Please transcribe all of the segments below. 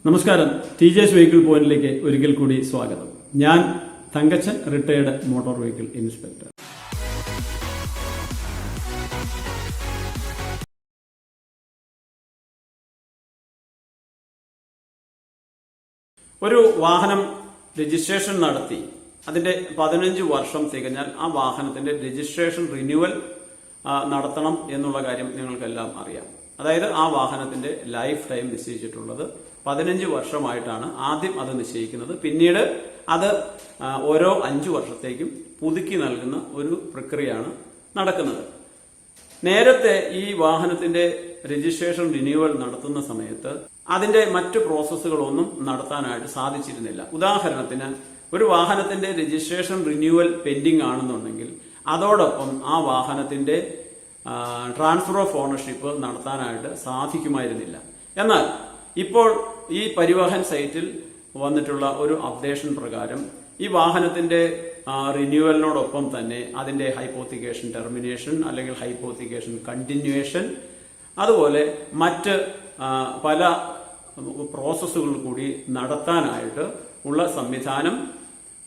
നമസ്കാരം. TJ's vehicle പോയിന്റിലേക്ക് ഒരിക്കൽ കൂടി സ്വാഗതം. ഞാൻ Thankachan, retired motor vehicle inspector. ഒരു വാഹനം രജിസ്ട്രേഷൻ നടത്തി അതിന്റെ 15 വർഷം തികഞ്ഞാൽ ആ വാഹനത്തിന്റെ രജിസ്ട്രേഷൻ റിന്യൂവൽ നടത്തണം എന്നുള്ള കാര്യം നിങ്ങൾക്കെല്ലാം അറിയാം. അതായത് ആ വാഹനത്തിന്റെ ലൈഫ് ടൈം നിശ്ചയിച്ചിട്ടുള്ളത് 15 വർഷമായിട്ടാണ് ആദ്യം അത് നിശ്ചയിക്കുന്നത്. പിന്നീട് അത് ഓരോ 5 വർഷത്തേക്കും പുതുക്കി നൽകുന്ന ഒരു പ്രക്രിയയാണ് നടക്കുന്നത്. നേരത്തെ ഈ വാഹനത്തിന്റെ രജിസ്ട്രേഷൻ റിന്യൂവൽ നടത്തുന്ന സമയത്ത് അതിന്റെ മറ്റു പ്രോസസ്സുകളൊന്നും നടത്താനായിട്ട് സാധിച്ചിരുന്നില്ല. ഉദാഹരണത്തിന്, ഒരു വാഹനത്തിന്റെ രജിസ്ട്രേഷൻ റിന്യൂവൽ പെൻഡിംഗ് ആണെന്നുണ്ടെങ്കിൽ അതോടൊപ്പം ആ വാഹനത്തിന്റെ ട്രാൻസ്ഫർ ഓഫ് ഓണർഷിപ്പ് നടത്താനായിട്ട് സാധിക്കുമായിരുന്നില്ല. എന്നാൽ ഇപ്പോൾ ഈ പരിവാഹൻ സൈറ്റിൽ വന്നിട്ടുള്ള ഒരു അപ്ഡേഷൻ പ്രകാരം ഈ വാഹനത്തിന്റെ റിന്യൂവലിനോടൊപ്പം തന്നെ അതിന്റെ ഹൈപ്പോത്തിക്കേഷൻ ടെർമിനേഷൻ അല്ലെങ്കിൽ ഹൈപ്പോത്തിക്കേഷൻ കണ്ടിന്യൂവേഷൻ, അതുപോലെ മറ്റ് പല പ്രോസസ്സുകൾ കൂടി നടത്താനായിട്ട് ഉള്ള സംവിധാനം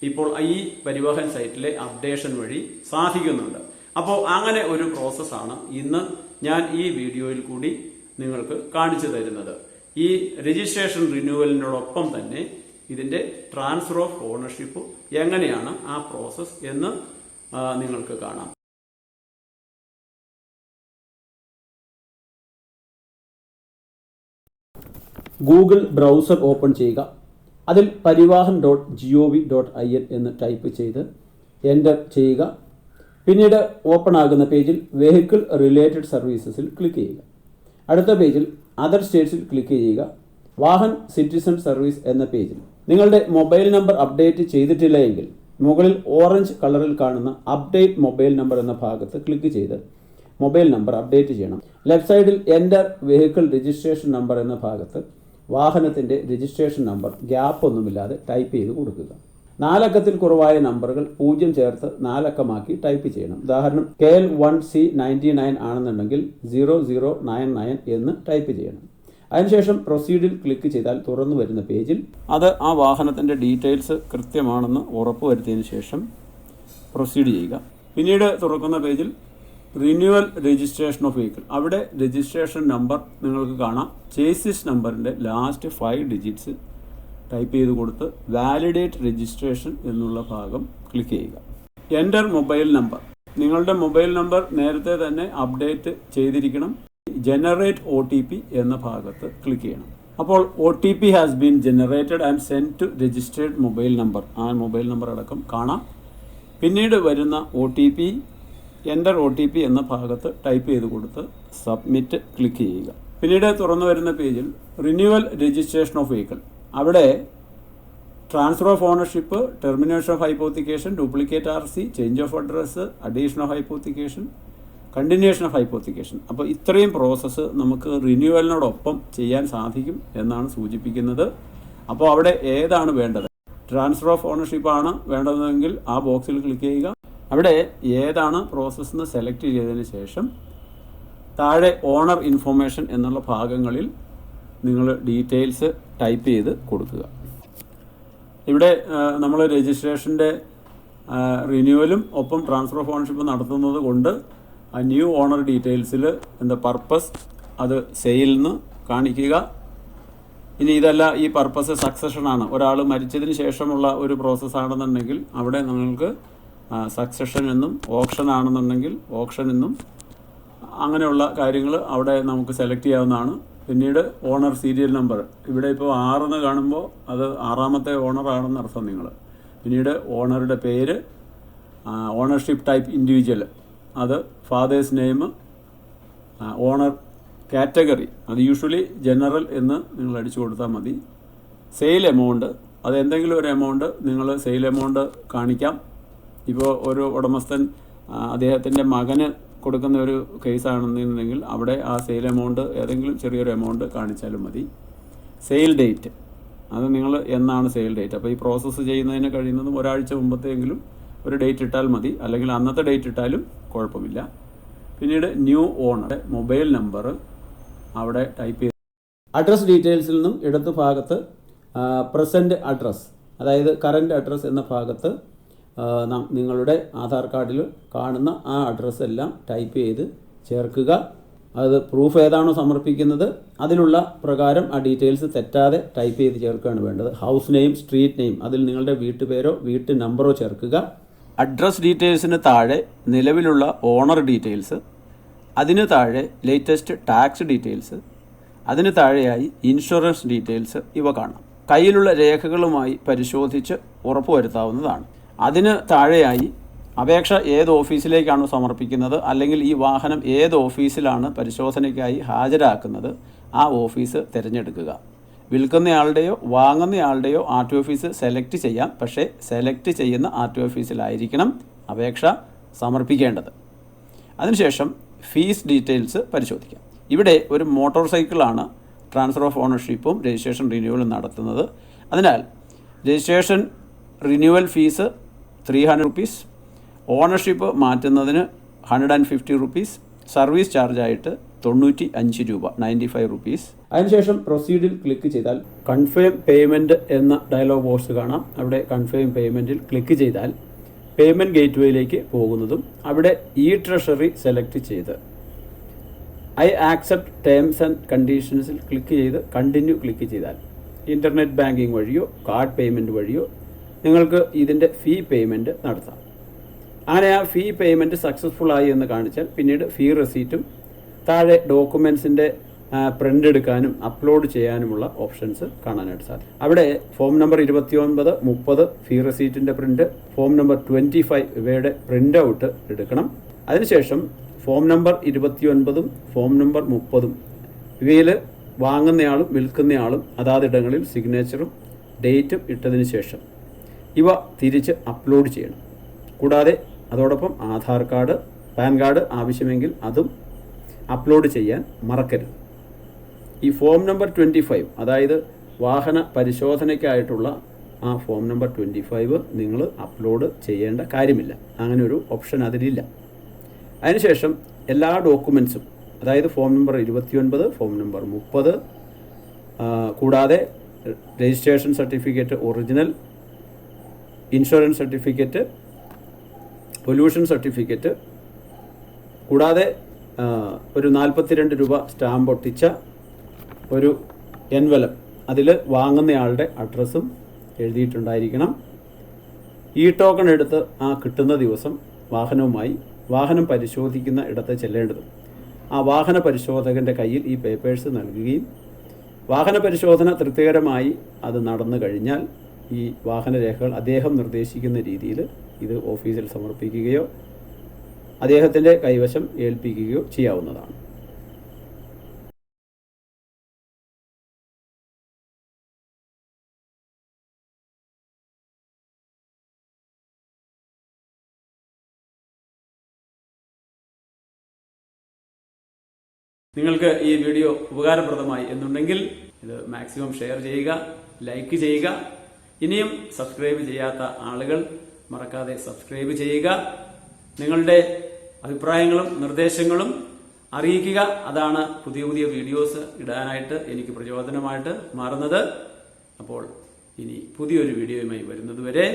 ഇപ്പോൾ ഈ പരിവാഹൻ സൈറ്റിലെ അപ്ഡേഷൻ വഴി സാധിക്കുന്നുണ്ട്. അപ്പോൾ അങ്ങനെ ഒരു പ്രോസസ്സാണ് ഇന്ന് ഞാൻ ഈ വീഡിയോയിൽ കൂടി നിങ്ങൾക്ക് കാണിച്ചു തരുന്നത്. ഈ രജിസ്ട്രേഷൻ റിന്യൂവലിനോടൊപ്പം തന്നെ ഇതിന്റെ ട്രാൻസ്ഫർ ഓഫ് ഓണർഷിപ്പ് എങ്ങനെയാണ് ആ പ്രോസസ് എന്ന് നിങ്ങൾക്ക് കാണാം. ഗൂഗിൾ ബ്രൗസർ ഓപ്പൺ ചെയ്യുക. അതിൽ പരിവാഹൻ.gov.in എന്ന് ടൈപ്പ് ചെയ്ത് എൻ്റർ ചെയ്യുക. പിന്നീട് ഓപ്പൺ ആകുന്ന പേജിൽ വെഹിക്കിൾ റിലേറ്റഡ് സർവീസസിൽ ക്ലിക്ക് ചെയ്യുക. അടുത്ത പേജിൽ അതർ സ്റ്റേറ്റ്സിൽ ക്ലിക്ക് ചെയ്യുക. വാഹൻ സിറ്റിസൺ സർവീസ് എന്ന പേജിൽ നിങ്ങളുടെ മൊബൈൽ നമ്പർ അപ്ഡേറ്റ് ചെയ്തിട്ടില്ല എങ്കിൽ മുകളിൽ ഓറഞ്ച് കളറിൽ കാണുന്ന അപ്ഡേറ്റ് മൊബൈൽ നമ്പർ എന്ന ഭാഗത്ത് ക്ലിക്ക് ചെയ്ത് മൊബൈൽ നമ്പർ അപ്ഡേറ്റ് ചെയ്യണം. ലെഫ്റ്റ് സൈഡിൽ എൻ്റർ വെഹിക്കിൾ രജിസ്ട്രേഷൻ നമ്പർ എന്ന ഭാഗത്ത് വാഹനത്തിൻ്റെ രജിസ്ട്രേഷൻ നമ്പർ ഗ്യാപ്പ് ഒന്നുമില്ലാതെ ടൈപ്പ് ചെയ്ത് കൊടുക്കുക. 4 അക്കത്തിൽ കുറവായ നമ്പറുകൾ 0 ചേർത്ത് 4 അക്കമാക്കി ടൈപ്പ് ചെയ്യണം. ഉദാഹരണം KL1C99 ആണെന്നുണ്ടെങ്കിൽ 0099 എന്ന് ടൈപ്പ് ചെയ്യണം. അതിനുശേഷം പ്രൊസീഡിൽ ക്ലിക്ക് ചെയ്താൽ തുറന്നു വരുന്ന പേജിൽ അത് ആ വാഹനത്തിൻ്റെ ഡീറ്റെയിൽസ് കൃത്യമാണെന്ന് ഉറപ്പുവരുത്തിയതിനു ശേഷം പ്രൊസീഡ് ചെയ്യുക. പിന്നീട് തുറക്കുന്ന പേജിൽ റിന്യൂവൽ രജിസ്ട്രേഷൻ ഓഫ് വെഹിക്കിൾ, അവിടെ രജിസ്ട്രേഷൻ നമ്പർ നിങ്ങൾക്ക് കാണാം. ചേസിസ് നമ്പറിൻ്റെ ലാസ്റ്റ് 5 ഡിജിറ്റ്സ് ടൈപ്പ് ചെയ്ത് കൊടുത്ത് വാലിഡേറ്റ് രജിസ്ട്രേഷൻ എന്നുള്ള ഭാഗം ക്ലിക്ക് ചെയ്യുക. എൻ്റർ മൊബൈൽ നമ്പർ, നിങ്ങളുടെ മൊബൈൽ നമ്പർ നേരത്തെ തന്നെ അപ്ഡേറ്റ് ചെയ്തിരിക്കണം. ജനറേറ്റ് OTP എന്ന ഭാഗത്ത് ക്ലിക്ക് ചെയ്യണം. അപ്പോൾ OTP has been generated and send to registered mobile number, ആ മൊബൈൽ നമ്പർ അടക്കം കാണാം. പിന്നീട് വരുന്ന OTP എൻ്റർ OTP എന്ന ഭാഗത്ത് ടൈപ്പ് ചെയ്ത് കൊടുത്ത് സബ്മിറ്റ് ക്ലിക്ക് ചെയ്യുക. പിന്നീട് തുറന്നു വരുന്ന പേജിൽ റിന്യൂവൽ രജിസ്ട്രേഷൻ ഓഫ് വെഹിക്കിൾ, അവിടെ transfer of ownership, termination of hypothecation, duplicate RC, change of address, addition of hypothecation, continuation of hypothecation. അപ്പോൾ ഇത്രയും പ്രോസസ്സ് നമുക്ക് റിന്യൂവലിനോടൊപ്പം ചെയ്യാൻ സാധിക്കും എന്നാണ് സൂചിപ്പിക്കുന്നത്. അപ്പോൾ അവിടെ ഏതാണ് വേണ്ടത്? ട്രാൻസ്ഫർ ഓഫ് ഓണർഷിപ്പാണ് വേണ്ടതെങ്കിൽ ആ ബോക്സിൽ ക്ലിക്ക് ചെയ്യുക. അവിടെ ഏതാണ് പ്രോസസ്സ് എന്ന് സെലക്ട് ചെയ്തതിന് ശേഷം താഴെ ഓണർ ഇൻഫോർമേഷൻ എന്നുള്ള ഭാഗങ്ങളിൽ നിങ്ങൾ ഡീറ്റെയിൽസ് ടൈപ്പ് ചെയ്ത് കൊടുക്കുക. ഇവിടെ നമ്മൾ രജിസ്ട്രേഷൻ്റെ റിന്യൂവലും ഒപ്പം ട്രാൻസ്ഫർ ഓഫ് ഓണർഷിപ്പ് നടത്തുന്നത് കൊണ്ട് ആ ന്യൂ ഓണർ ഡീറ്റെയിൽസിൽ പർപ്പസ് അത് സെയിലിന് കാണിക്കുക. ഇനി ഇതല്ല, ഈ പർപ്പസ് സക്സഷനാണ്, ഒരാൾ മരിച്ചതിന് ശേഷമുള്ള ഒരു പ്രോസസ്സാണെന്നുണ്ടെങ്കിൽ അവിടെ നിങ്ങൾക്ക് സക്സഷൻ എന്നും, ഓപ്ഷൻ ആണെന്നുണ്ടെങ്കിൽ ഓപ്ഷൻ എന്നും, അങ്ങനെയുള്ള കാര്യങ്ങൾ അവിടെ നമുക്ക് സെലക്ട് ചെയ്യാവുന്നതാണ്. പിന്നീട് ഓണർ സീരിയൽ നമ്പർ, ഇവിടെ ഇപ്പോൾ 6 എന്ന് കാണുമ്പോൾ അത് 6ാമത്തെ ഓണറാണെന്ന് അർത്ഥം നിങ്ങൾ. പിന്നീട് ഓണറുടെ പേര്, ഓണർഷിപ്പ് ടൈപ്പ് ഇൻഡിവിജ്വൽ, അത് ഫാദേഴ്സ് നെയിം, ഓണർ കാറ്റഗറി അത് യൂഷ്വലി ജനറൽ എന്ന് നിങ്ങൾ അടിച്ചു കൊടുത്താൽ മതി. സെയിൽ എമൗണ്ട്, അത് എന്തെങ്കിലും ഒരു എമൗണ്ട് നിങ്ങൾ സെയിൽ എമൗണ്ട് കാണിക്കാം. ഇപ്പോൾ ഒരു ഉടമസ്ഥൻ അദ്ദേഹത്തിൻ്റെ മകന് കൊടുക്കുന്ന ഒരു കേസാണെന്നുണ്ടെങ്കിൽ അവിടെ ആ സെയിൽ എമൗണ്ട് ഏതെങ്കിലും ചെറിയൊരു എമൗണ്ട് കാണിച്ചാലും മതി. സെയിൽ ഡേറ്റ്, അത് നിങ്ങൾ എന്നാണ് സെയിൽ ഡേറ്റ്. അപ്പോൾ ഈ പ്രോസസ്സ് ചെയ്യുന്നതിന് കഴിയുന്നതും ഒരാഴ്ച മുമ്പത്തെങ്കിലും ഒരു ഡേറ്റ് ഇട്ടാൽ മതി, അല്ലെങ്കിൽ അന്നത്തെ ഡേറ്റ് ഇട്ടാലും കുഴപ്പമില്ല. പിന്നീട് ന്യൂ ഓണർ മൊബൈൽ നമ്പർ അവിടെ ടൈപ്പ് ചെയ്ത് അഡ്രസ് ഡീറ്റെയിൽസിൽ നിന്നും ഇടതു ഭാഗത്ത് പ്രസൻറ്റ് അഡ്രസ്, അതായത് കറൻറ്റ് അഡ്രസ് എന്ന ഭാഗത്ത് നിങ്ങളുടെ ആധാർ കാർഡിൽ കാണുന്ന ആ അഡ്രസ്സ് എല്ലാം ടൈപ്പ് ചെയ്ത് ചേർക്കുക. അത് പ്രൂഫ് ഏതാണോ സമർപ്പിക്കുന്നത് അതിലുള്ള പ്രകാരം ആ ഡീറ്റെയിൽസ് തെറ്റാതെ ടൈപ്പ് ചെയ്ത് ചേർക്കുകയാണ് വേണ്ടത്. ഹൗസ് നെയിം, സ്ട്രീറ്റ് നെയിം, അതിൽ നിങ്ങളുടെ വീട്ടുപേരോ വീട്ടു നമ്പറോ ചേർക്കുക. അഡ്രസ് ഡീറ്റെയിൽസിന് താഴെ നിലവിലുള്ള ഓണർ ഡീറ്റെയിൽസ്, അതിന് താഴെ ലേറ്റസ്റ്റ് ടാക്സ് ഡീറ്റെയിൽസ്, അതിന് താഴെയായി ഇൻഷുറൻസ് ഡീറ്റെയിൽസ് ഇവ കാണാം. കയ്യിലുള്ള രേഖകളുമായി പരിശോധിച്ച് ഉറപ്പുവരുത്താവുന്നതാണ്. അതിന് താഴെയായി അപേക്ഷ ഏത് ഓഫീസിലേക്കാണ് സമർപ്പിക്കുന്നത്, അല്ലെങ്കിൽ ഈ വാഹനം ഏത് ഓഫീസിലാണ് പരിശോധനയ്ക്കായി ഹാജരാക്കുന്നത്, ആ ഓഫീസ് തിരഞ്ഞെടുക്കുക. വിൽക്കുന്നയാളുടെയോ വാങ്ങുന്നയാളുടെയോ ആർ ടി ഓഫീസ് സെലക്ട് ചെയ്യാം. പക്ഷേ സെലക്ട് ചെയ്യുന്ന ആർ ടി ഓഫീസിലായിരിക്കണം അപേക്ഷ സമർപ്പിക്കേണ്ടത്. അതിനുശേഷം ഫീസ് ഡീറ്റെയിൽസ് പരിശോധിക്കാം. ഇവിടെ ഒരു മോട്ടോർ സൈക്കിളാണ് ട്രാൻസ്ഫർ ഓഫ് ഓണർഷിപ്പും രജിസ്ട്രേഷൻ റിന്യൂവലും നടത്തുന്നത്. അതിനാൽ registration renewal fees 300 rupees, ownership മാറ്റുന്നതിന് 150 rupees, സർവീസ് ചാർജായിട്ട് 95 രൂപ, 95 rupees. അതിനുശേഷം പ്രൊസീഡിൽ ക്ലിക്ക് ചെയ്താൽ കൺഫേം പേയ്മെൻറ്റ് എന്ന ഡയലോഗ് ബോക്സ് കാണാം. അവിടെ കൺഫേം പേയ്മെൻറ്റിൽ ക്ലിക്ക് ചെയ്താൽ പേയ്മെൻറ്റ് ഗേറ്റ്വേയിലേക്ക് പോകുന്നതും അവിടെ ഇ ട്രഷറി സെലക്ട് ചെയ്ത് ഐ ആക്സെപ്റ്റ് ടേംസ് ആൻഡ് കണ്ടീഷൻസിൽ ക്ലിക്ക് ചെയ്ത് കണ്ടിന്യൂ ക്ലിക്ക് ചെയ്താൽ ഇൻ്റർനെറ്റ് ബാങ്കിങ് വഴിയോ കാർഡ് പേയ്മെൻറ്റ് വഴിയോ നിങ്ങൾക്ക് ഇതിൻ്റെ ഫീ പേയ്മെൻറ്റ് നടത്താം. അങ്ങനെ ആ ഫീ പേയ്മെൻറ്റ് സക്സസ്ഫുൾ ആയി എന്ന് കാണിച്ചാൽ പിന്നീട് ഫീ റെസീറ്റും താഴെ ഡോക്യുമെൻസിൻ്റെ പ്രിൻ്റ് എടുക്കാനും അപ്ലോഡ് ചെയ്യാനുമുള്ള ഓപ്ഷൻസ് കാണാനായിട്ട് സാധിക്കും. അവിടെ ഫോം നമ്പർ 29, 30 ഫീ റെസീറ്റിൻ്റെ പ്രിൻ്റ്, ഫോം നമ്പർ 25 ഇവയുടെ പ്രിൻ്റ് ഔട്ട് എടുക്കണം. അതിനുശേഷം ഫോം നമ്പർ 29 ഫോം നമ്പർ 30 ഇവയിൽ വാങ്ങുന്നയാളും വിൽക്കുന്നയാളും അതാതിടങ്ങളിൽ സിഗ്നേച്ചറും ഡേറ്റും ഇട്ടതിന് ശേഷം ഇവ തിരിച്ച് അപ്ലോഡ് ചെയ്യണം. കൂടാതെ അതോടൊപ്പം ആധാർ കാർഡ്, പാൻ കാർഡ് ആവശ്യമെങ്കിൽ അതും അപ്ലോഡ് ചെയ്യാൻ മറക്കരുത്. ഈ ഫോം നമ്പർ 25, അതായത് വാഹന പരിശോധനയ്ക്കായിട്ടുള്ള ആ ഫോം നമ്പർ 25 നിങ്ങൾ അപ്ലോഡ് ചെയ്യേണ്ട കാര്യമില്ല. അങ്ങനെ ഒരു ഓപ്ഷൻ അതിലില്ല. അതിനുശേഷം എല്ലാ ഡോക്യുമെൻസും, അതായത് ഫോം നമ്പർ 29, ഫോം നമ്പർ 30, കൂടാതെ registration certificate original, insurance certificate, pollution certificate, കൂടാതെ ഒരു 42 രൂപ സ്റ്റാമ്പ് ഒട്ടിച്ച ഒരു എൻവലപ്പ്, അതിൽ വാങ്ങുന്നയാളുടെ അഡ്രസ്സും എഴുതിയിട്ടുണ്ടായിരിക്കണം. ഈ ടോക്കൺ എടുത്ത് ആ കിട്ടുന്ന ദിവസം വാഹനവുമായി വാഹനം പരിശോധിക്കുന്ന ഇടത്ത് ചെല്ലേണ്ടതും ആ വാഹന പരിശോധകൻ്റെ കയ്യിൽ ഈ പേപ്പേഴ്സ് നൽകുകയും വാഹന പരിശോധന തൃപ്തികരമായി അത് നടന്നു കഴിഞ്ഞാൽ ഈ വാഹനരേഖകൾ അദ്ദേഹം നിർദ്ദേശിക്കുന്ന രീതിയിൽ ഇത് ഓഫീസിൽ സമർപ്പിക്കുകയോ അദ്ദേഹത്തിൻ്റെ കൈവശം ഏൽപ്പിക്കുകയോ ചെയ്യാവുന്നതാണ്. നിങ്ങൾക്ക് ഈ വീഡിയോ ഉപകാരപ്രദമായി എന്നുണ്ടെങ്കിൽ ഇത് മാക്സിമം ഷെയർ ചെയ്യുക, ലൈക്ക് ചെയ്യുക. ഇനിയും സബ്സ്ക്രൈബ് ചെയ്യാത്ത ആളുകൾ മറക്കാതെ സബ്സ്ക്രൈബ് ചെയ്യുക. നിങ്ങളുടെ അഭിപ്രായങ്ങളും നിർദ്ദേശങ്ങളും അറിയിക്കുക. അതാണ് പുതിയ പുതിയ വീഡിയോസ് ഇടാനായിട്ട് എനിക്ക് പ്രചോദനമായിട്ട് മാറുന്നത്. അപ്പോൾ ഇനി പുതിയൊരു വീഡിയോയുമായി വരുന്നതുവരെ